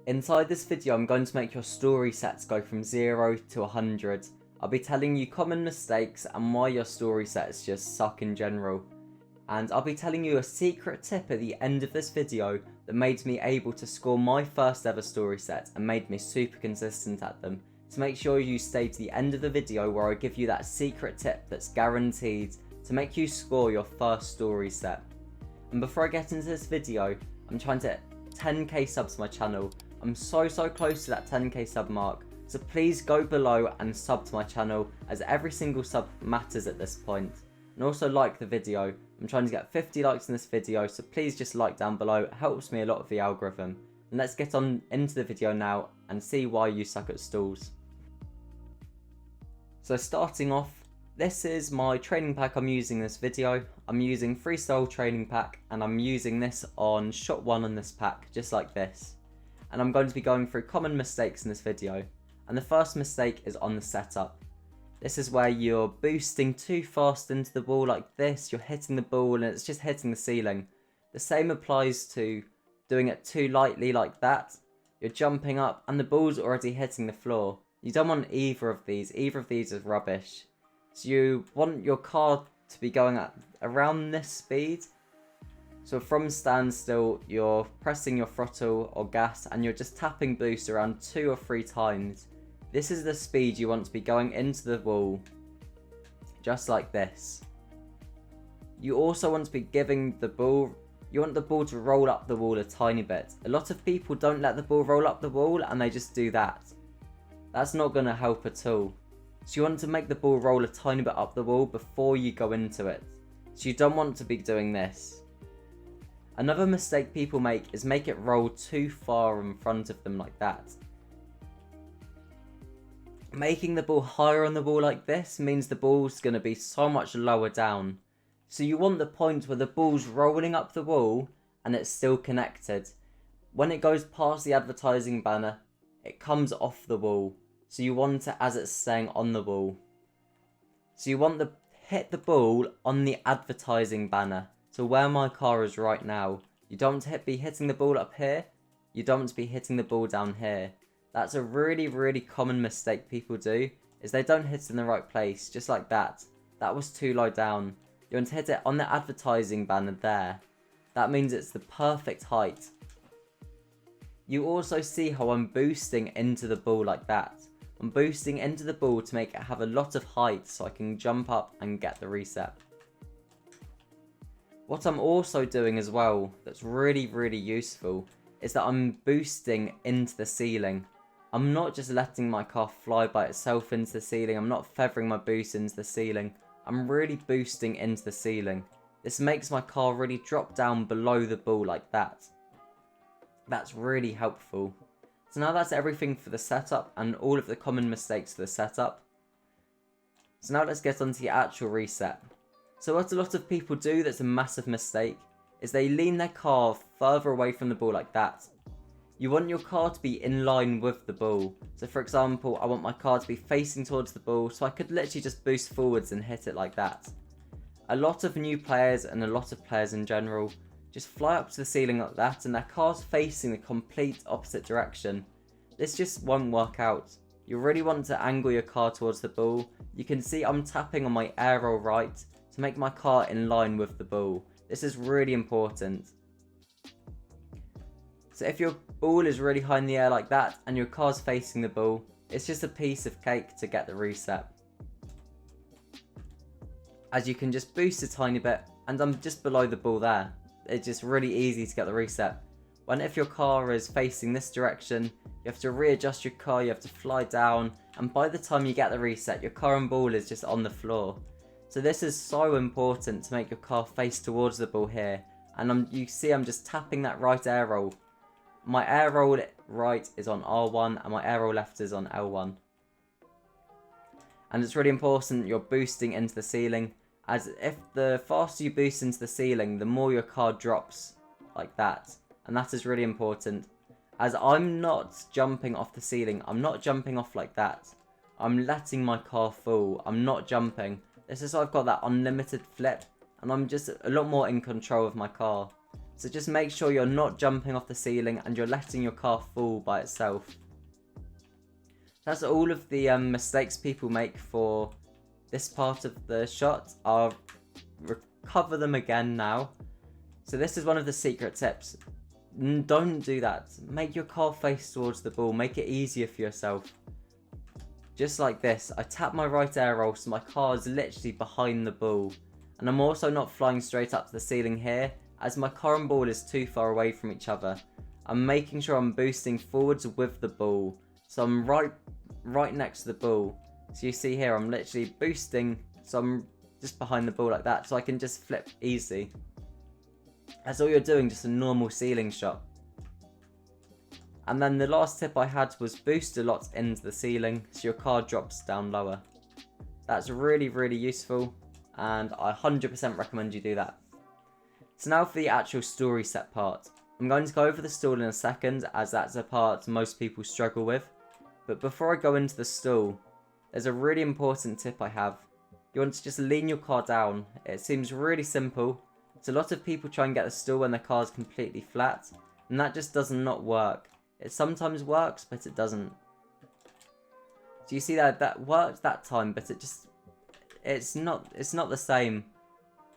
Inside this video, I'm going to make your story sets go from 0 to 100. I'll be telling you common mistakes and why your story sets just suck in general. And I'll be telling you a secret tip at the end of this video that made me able to score my first ever story set and made me super consistent at them. So make sure you stay to the end of the video where I give you that secret tip that's guaranteed to make you score your first story set. And before I get into this video, I'm trying to 10k subs to my channel. I'm so close to that 10k sub mark, so please go below and sub to my channel, as every single sub matters at this point. And also like the video. I'm trying to get 50 likes in this video, so please just like down below, it helps me a lot with the algorithm. And let's get on into the video now and see why you suck at stalls. So starting off, this is my training pack I'm using in this video. I'm using Freestyle training pack, and I'm using this on shot 1 on this pack, just like this. And I'm going to be going through common mistakes in this video. And the first mistake is on the setup. This is where you're boosting too fast into the ball like this, you're hitting the ball and it's just hitting the ceiling. The same applies to doing it too lightly like that. You're jumping up and the ball's already hitting the floor. You don't want either of these is rubbish. So you want your car to be going at around this speed. So from standstill, you're pressing your throttle or gas and you're just tapping boost around 2 or 3 times. This is the speed you want to be going into the wall, just like this. You also want to be giving the ball, you want the ball to roll up the wall a tiny bit. A lot of people don't let the ball roll up the wall and they just do that. That's not going to help at all. So you want to make the ball roll a tiny bit up the wall before you go into it. So you don't want to be doing this. Another mistake people make is make it roll too far in front of them like that. Making the ball higher on the wall like this means the ball's going to be so much lower down. So you want the point where the ball's rolling up the wall and it's still connected. When it goes past the advertising banner, it comes off the wall. So you want it as it's staying on the wall. So you want to hit the ball on the advertising banner. So where my car is right now. You don't want to be hitting the ball up here. You don't want to be hitting the ball down here. That's a really common mistake people do, is they don't hit it in the right place, just like that. That was too low down. You want to hit it on the advertising banner there. That means it's the perfect height. You also see how I'm boosting into the ball like that. I'm boosting into the ball to make it have a lot of height so I can jump up and get the reset. What I'm also doing as well that's really useful is that I'm boosting into the ceiling. I'm not just letting my car fly by itself into the ceiling. I'm not feathering my boost into the ceiling. I'm really boosting into the ceiling. This makes my car really drop down below the ball like that. That's really helpful. So now that's everything for the setup and all of the common mistakes for the setup. So now let's get on to the actual reset. So what a lot of people do that's a massive mistake is they lean their car further away from the ball like that. You want your car to be in line with the ball. So for example, I want my car to be facing towards the ball, so I could literally just boost forwards and hit it like that. A lot of new players and a lot of players in general just fly up to the ceiling like that and their car's facing the complete opposite direction. This just won't work out. You really want to angle your car towards the ball. You can see I'm tapping on my aero right to make my car in line with the ball. This is really important. So if your ball is really high in the air like that and your car's facing the ball, it's just a piece of cake to get the reset. As you can just boost a tiny bit and I'm just below the ball there. It's just really easy to get the reset. When if your car is facing this direction, you have to readjust your car, you have to fly down, and by the time you get the reset, your car and ball is just on the floor. So this is so important to make your car face towards the ball here. And you see I'm just tapping that right air roll. My air roll right is on R1 and my air roll left is on L1. And it's really important you're boosting into the ceiling, as if the faster you boost into the ceiling, the more your car drops like that. And that is really important, as I'm not jumping off the ceiling. I'm not jumping off like that. I'm letting my car fall. I'm not jumping. This is why I've got that unlimited flip and I'm just a lot more in control of my car. So just make sure you're not jumping off the ceiling and you're letting your car fall by itself. That's all of the mistakes people make for this part of the shot. I'll recover them again now. So this is one of the secret tips. Don't do that. Make your car face towards the ball. Make it easier for yourself. Just like this. I tap my right air roll so my car is literally behind the ball. And I'm also not flying straight up to the ceiling here, as my car and ball is too far away from each other. I'm making sure I'm boosting forwards with the ball. So I'm right next to the ball. So you see here, I'm literally boosting, so I'm just behind the ball like that, so I can just flip easy. That's all you're doing, just a normal ceiling shot. And then the last tip I had was boost a lot into the ceiling, so your car drops down lower. That's really, really useful, and I 100% recommend you do that. So now for the actual stall reset part. I'm going to go over the stall in a second, as that's a part most people struggle with. But before I go into the stall, there's a really important tip I have. You want to just lean your car down. It seems really simple. So a lot of people try and get the stall when their car is completely flat, and that just does not work. It sometimes works, but it doesn't. So you see that worked that time, but it's not the same.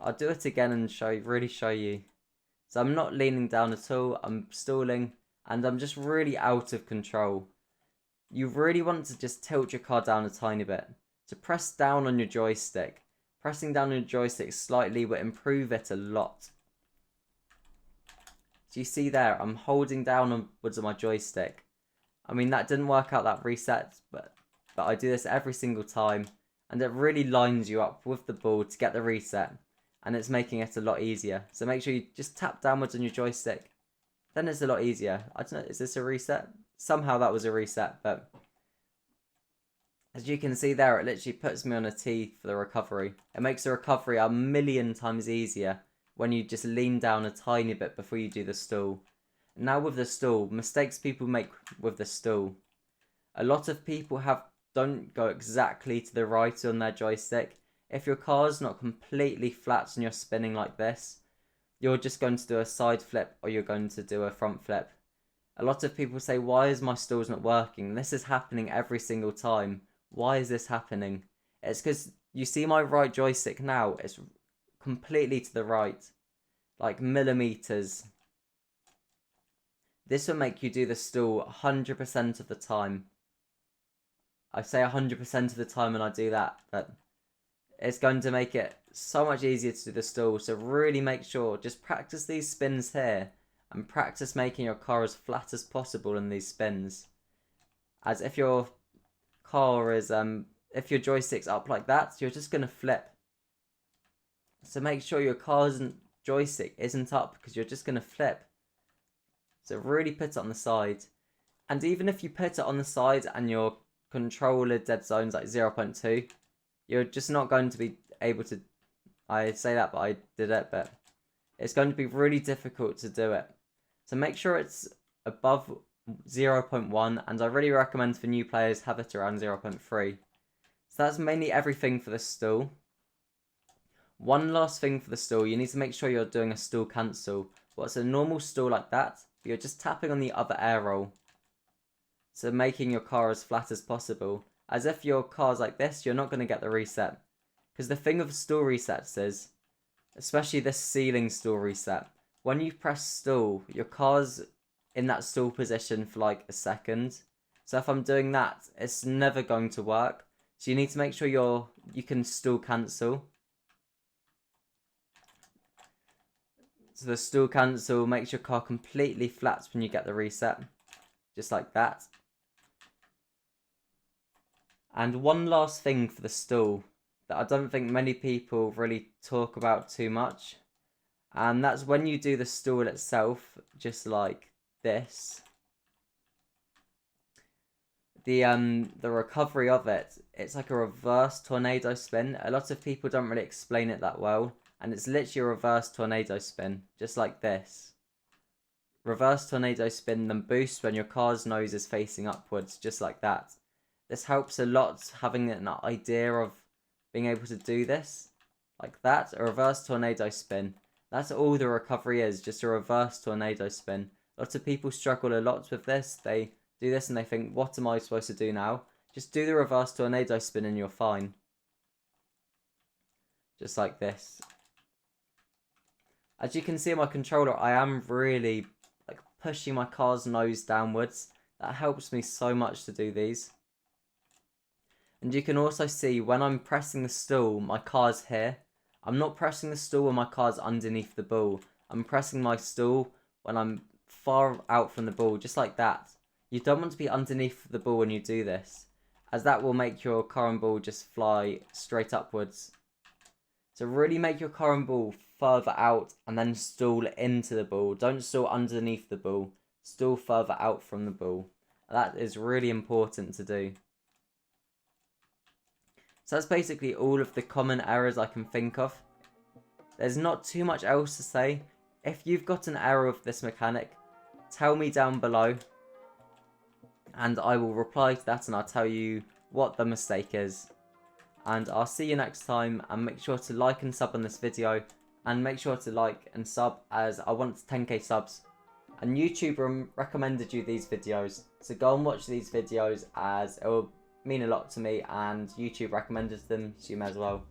I'll do it again and really show you. So I'm not leaning down at all. I'm stalling, and I'm just really out of control. You really want to just tilt your car down a tiny bit. So press down on your joystick. Pressing down on your joystick slightly will improve it a lot. So you see there, I'm holding down onwards on my joystick. I mean, that didn't work out that reset, but I do this every single time. And it really lines you up with the ball to get the reset. And it's making it a lot easier. So make sure you just tap downwards on your joystick. Then it's a lot easier. I don't know, is this a reset? Somehow that was a reset, but as you can see there, it literally puts me on a T for the recovery. It makes the recovery a million times easier when you just lean down a tiny bit before you do the stall. Now with the stall, mistakes people make with the stall. A lot of people don't go exactly to the right on their joystick. If your car's not completely flat and you're spinning like this, you're just going to do a side flip or you're going to do a front flip. A lot of people say, why is my stalls not working? This is happening every single time. Why is this happening? It's because you see my right joystick now, it's completely to the right, like millimeters. This will make you do the stall 100% of the time. I say 100% of the time when I do that, but it's going to make it so much easier to do the stall. So really make sure, just practice these spins here and practice making your car as flat as possible in these spins. As if your car is, if your joystick's up like that, you're just going to flip. So make sure your car's joystick isn't up because you're just going to flip. So really put it on the side. And even if you put it on the side and your controller dead zone's like 0.2, you're just not going to be able to, I say that, but I did it, but it's going to be really difficult to do it. So make sure it's above 0.1, and I really recommend for new players have it around 0.3. So that's mainly everything for the stall. One last thing for the stall, you need to make sure you're doing a stall cancel. What's a normal stall like that, but you're just tapping on the other air roll. So making your car as flat as possible. As if your car's like this, you're not going to get the reset. Because the thing with stall resets is, especially this ceiling stall reset, when you press stall, your car's in that stall position for like a second. So if I'm doing that, it's never going to work. So you need to make sure you can stall cancel. So the stall cancel makes your car completely flat when you get the reset. Just like that. And one last thing for the stall that I don't think many people really talk about too much. And that's when you do the stall itself, just like this. The recovery of it, it's like a reverse tornado spin. A lot of people don't really explain it that well. And it's literally a reverse tornado spin, just like this. Reverse tornado spin, then boost when your car's nose is facing upwards, just like that. This helps a lot, having an idea of being able to do this, like that. A reverse tornado spin. That's all the recovery is, just a reverse tornado spin. Lots of people struggle a lot with this. They do this and they think, what am I supposed to do now? Just do the reverse tornado spin and you're fine. Just like this. As you can see on my controller, I am really like pushing my car's nose downwards. That helps me so much to do these. And you can also see when I'm pressing the stool, my car's here. I'm not pressing the stool when my car's underneath the ball. I'm pressing my stool when I'm far out from the ball, just like that. You don't want to be underneath the ball when you do this, as that will make your car and ball just fly straight upwards. So really make your car and ball further out and then stool into the ball. Don't stool underneath the ball. Stool further out from the ball. That is really important to do. So that's basically all of the common errors I can think of. There's not too much else to say. If you've got an error with this mechanic, tell me down below. And I will reply to that and I'll tell you what the mistake is. And I'll see you next time, and make sure to like and sub on this video. And make sure to like and sub, as I want 10k subs. And YouTube recommended you these videos. So go and watch these videos, as it will mean a lot to me, and YouTube recommended them, so you may as well.